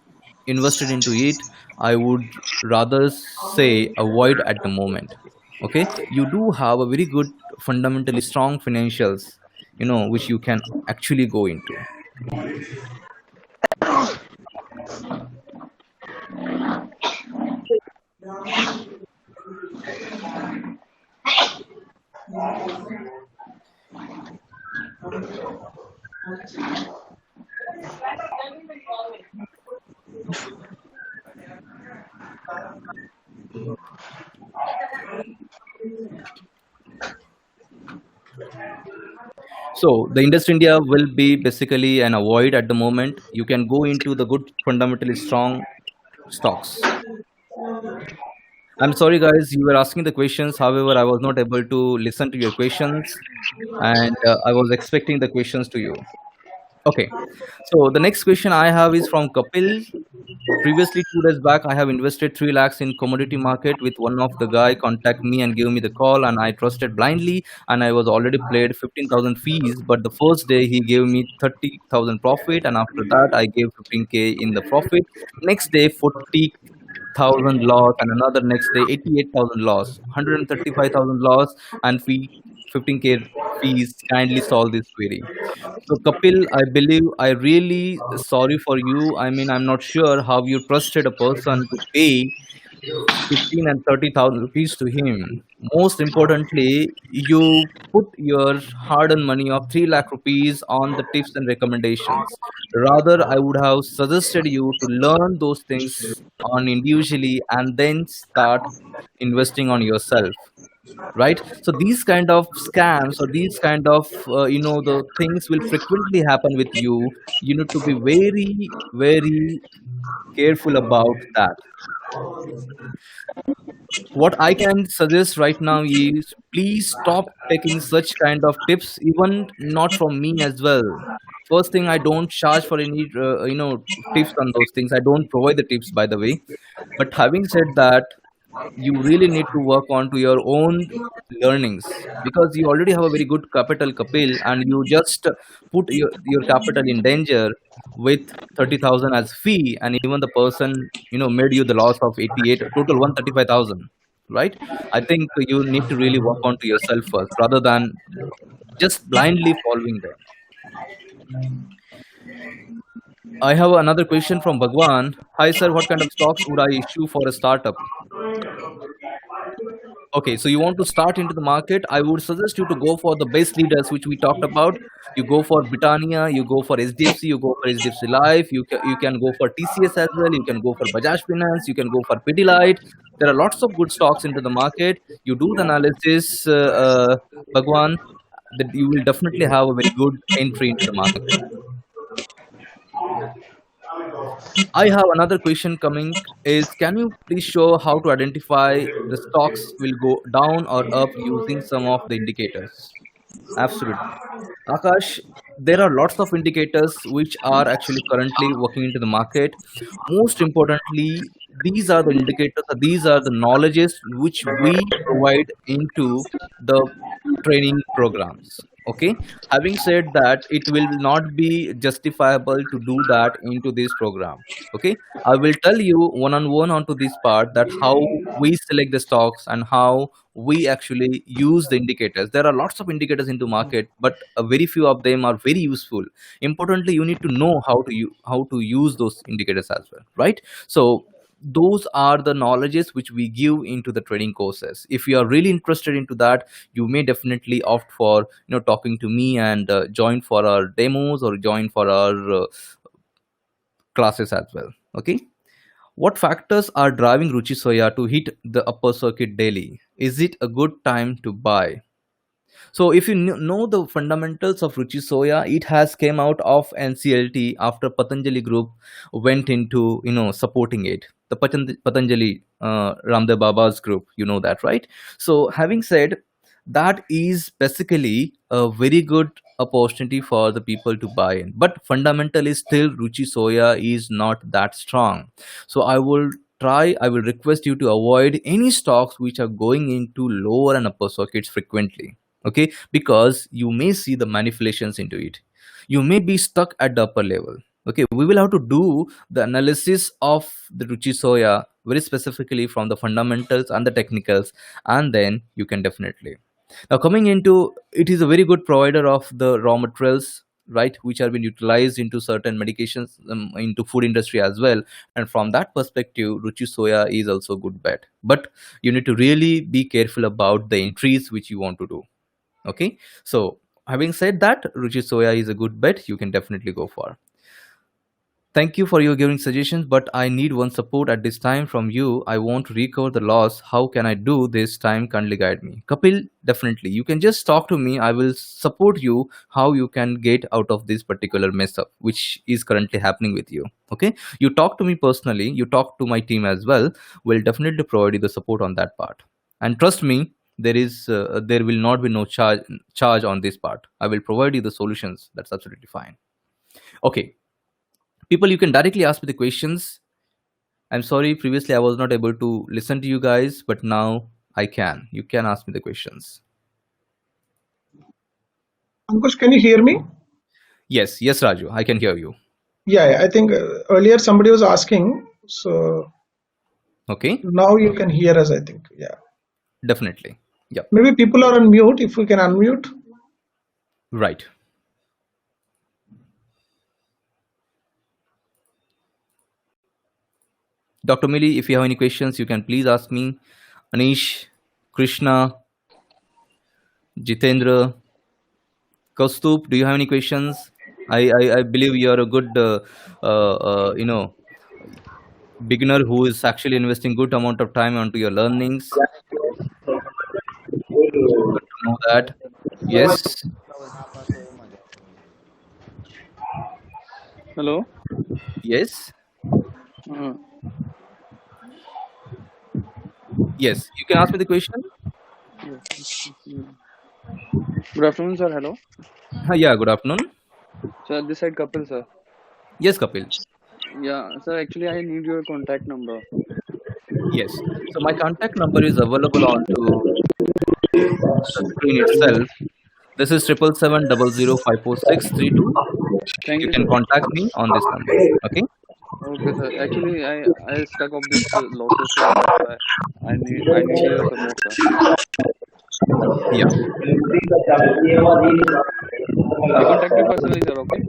invested into it, I would rather say avoid at the moment. Okay, you do have a very good fundamentally strong financials which you can actually go into. So the Indus India will be basically an avoid at the moment. You can go into the good fundamentally strong stocks. I'm sorry, guys, you were asking the questions. However, I was not able to listen to your questions, and I was expecting the questions to you. Okay, so the next question I have is from Kapil. Previously, 2 days back, I have invested 3 lakhs in commodity market with one of the guy contact me and give me the call, and I trusted blindly, and I was already played 15,000 fees. But the first day he gave me 30,000 profit, and after that I gave 15k in the profit. Next day 40,000 loss, and another next day 88,000 loss, 135,000 loss, and fee 15k fees. Kindly solve this query. So Kapil, I believe I really sorry for you. I mean, I'm not sure how you trusted a person to pay 15 and 30,000 rupees to him. Most importantly, you put your hard-earned money of 3 lakh rupees on the tips and recommendations. Rather, I would have suggested you to learn those things on individually and then start investing on yourself, right? So these kind of scams, or these kind of the things will frequently happen with you. You need to be very, very careful about that. What I can suggest right now is, please stop taking such kind of tips, even not from me as well. First thing, I don't charge for any tips on those things. I don't provide the tips, by the way. But having said that, you really need to work on to your own learnings, because you already have a very good capital, Kapil, and you just put your capital in danger with 30,000 as fee, and even the person made you the loss of 88, total 135,000, right? I think you need to really work on to yourself first, rather than just blindly following them. I have another question from Bhagwan. Hi sir, what kind of stocks would I issue for a startup? Okay, so you want to start into the market. I would suggest you to go for the best leaders, which we talked about. You go for Britannia, you go for SDFC, you go for HDFC Life, you can go for TCS as well, you can go for Bajaj Finance, you can go for Pidilite. There are lots of good stocks into the market. You do the analysis, Bhagwan, that you will definitely have a very good entry into the market. I have another question coming is, can you please show how to identify the stocks will go down or up using some of the indicators? Absolutely. Akash, there are lots of indicators which are actually currently working into the market. Most importantly, these are the indicators, these are the knowledges which we provide into the training programs. Okay. Having said that, it will not be justifiable to do that into this program. Okay. I will tell you one on one onto this part, that how we select the stocks and how we actually use the indicators. There are lots of indicators into market, but a very few of them are very useful. Importantly, you need to know how to use those indicators as well, right? So those are the knowledges which we give into the training courses. If you are really interested into that, you may definitely opt for talking to me and join for our demos or join for our classes as well. Okay. What factors are driving Ruchi Soya to hit the upper circuit daily? Is it a good time to buy? So if you know the fundamentals of Ruchi Soya, it has came out of NCLT after Patanjali Group went into supporting it. The Patanjali Ramdev Baba's group, you know that, right? So having said, that is basically a very good opportunity for the people to buy in. But fundamentally, still Ruchi Soya is not that strong. So I will request you to avoid any stocks which are going into lower and upper circuits frequently. Okay, because you may see the manipulations into it. You may be stuck at the upper level. Okay, we will have to do the analysis of the Ruchi Soya very specifically from the fundamentals and the technicals, and then you can definitely. Now, coming into it is a very good provider of the raw materials, right, which are being utilized into certain medications, into food industry as well. And from that perspective, Ruchi Soya is also a good bet. But you need to really be careful about the entries which you want to do. Okay, so having said that, Ruchi Soya is a good bet. You can definitely go for. Thank you for your giving suggestions, but I need one support at this time from you. I want to recover the loss. How can I do this time? Kindly guide me. Kapil, definitely. You can just talk to me. I will support you how you can get out of this particular mess up, which is currently happening with you. Okay. You talk to me personally. You talk to my team as well. We'll definitely provide you the support on that part. And trust me, there will not be no charge on this part. I will provide you the solutions. That's absolutely fine. Okay, people, you can directly ask me the questions. I'm sorry, previously I was not able to listen to you guys, but now I can. You can ask me the questions. Ankush, can you hear me? Yes, Raju, I can hear you. Yeah, I think earlier somebody was asking, so Okay, now you can hear us, I think. Yeah. definitely. Yeah, Maybe people are on mute, if we can unmute. right. Dr. Mili, if you have any questions, you can please ask me. Anish, Krishna, Jitendra, Kaustup, do you have any questions? I believe you are a good, beginner who is actually investing good amount of time onto your learnings. Good to know that. Yes. Hello. Yes. Uh, Yes. You can ask me the question. yes. Good afternoon, sir. Hello. Yeah. Good afternoon. Sir, this side Kapil, sir. Yes, Kapil. Yeah, sir. Actually, I need your contact number. Yes. So my contact number is available onto the screen itself. This is 777 0054632. Thank You you, can sir. contact me on this number. Okay. Okay, sir. Actually, I stuck up this losses, so that's why I need your support, sir. Yeah. I contact you personally, sir. Okay.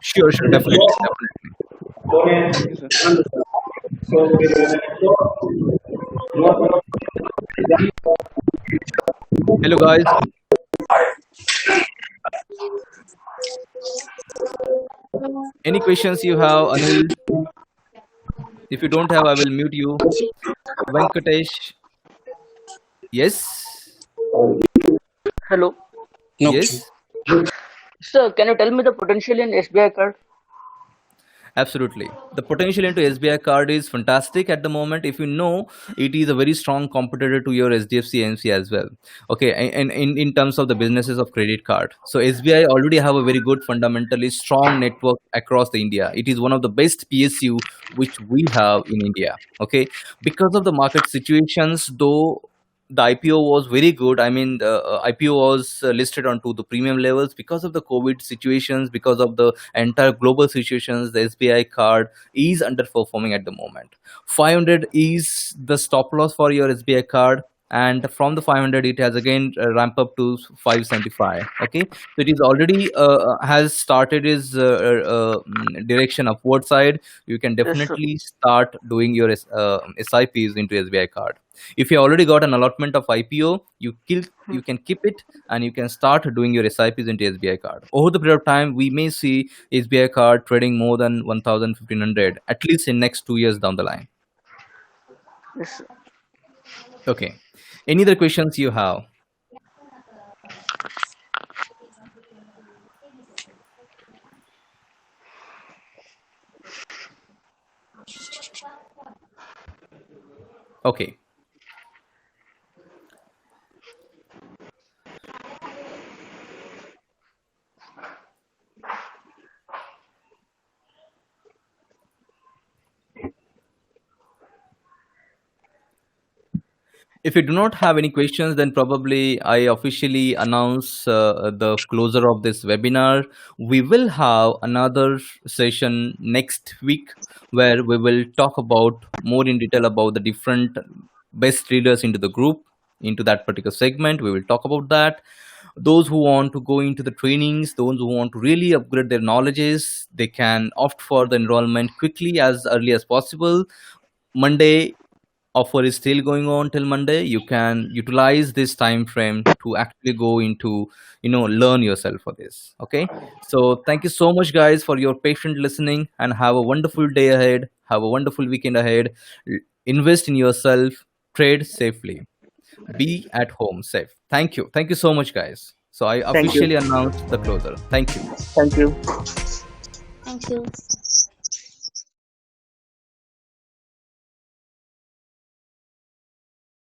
Sure. Definitely. Thank you, sir. Hello, guys. Any questions you have, Anil? If you don't have, I will mute you. Venkatesh. Yes. Hello. Yes. Sir, can you tell me the potential in SBI card? Absolutely. The potential into SBI card is fantastic at the moment. If you know, it is a very strong competitor to your SDFC AMC as well. Okay, and in terms of the businesses of credit card. So SBI already have a very good, fundamentally strong network across the India. It is one of the best PSU which we have in India. Okay, because of the market situations, though the IPO was very good. I mean, the IPO was listed onto the premium levels because of the COVID situations, because of the entire global situations. The SBI card is underperforming at the moment. 500 is the stop loss for your SBI card. And from the 500, it has again ramped up to 575. Okay, so it is already has started its direction upward side. You can Yes, sir. definitely start doing your SIPs into SBI card. If you already got an allotment of IPO, you can keep it and you can start doing your SIPs into SBI card. Over the period of time, we may see SBI card trading more than 1,000, 1,500, at least in next 2 years down the line. Yes, sir. Okay. Any other questions you have? Okay. If you do not have any questions, then probably I officially announce the closure of this webinar. We will have another session next week where we will talk about more in detail about the different best traders into the group. into that particular segment. We will talk about that. Those who want to go into the trainings, those who want to really upgrade their knowledges, they can opt for the enrollment quickly as early as possible. Monday offer is still going on till Monday. You can utilize this time frame to actually go into, learn yourself for this. Okay. So thank you so much, guys, for your patient listening, and have a wonderful day ahead. Have a wonderful weekend ahead. Invest in yourself. Trade safely. Be at home safe. Thank you. Thank you so much, guys. So I Thank you. officially announce the closer. Thank you. Thank you. Thank you.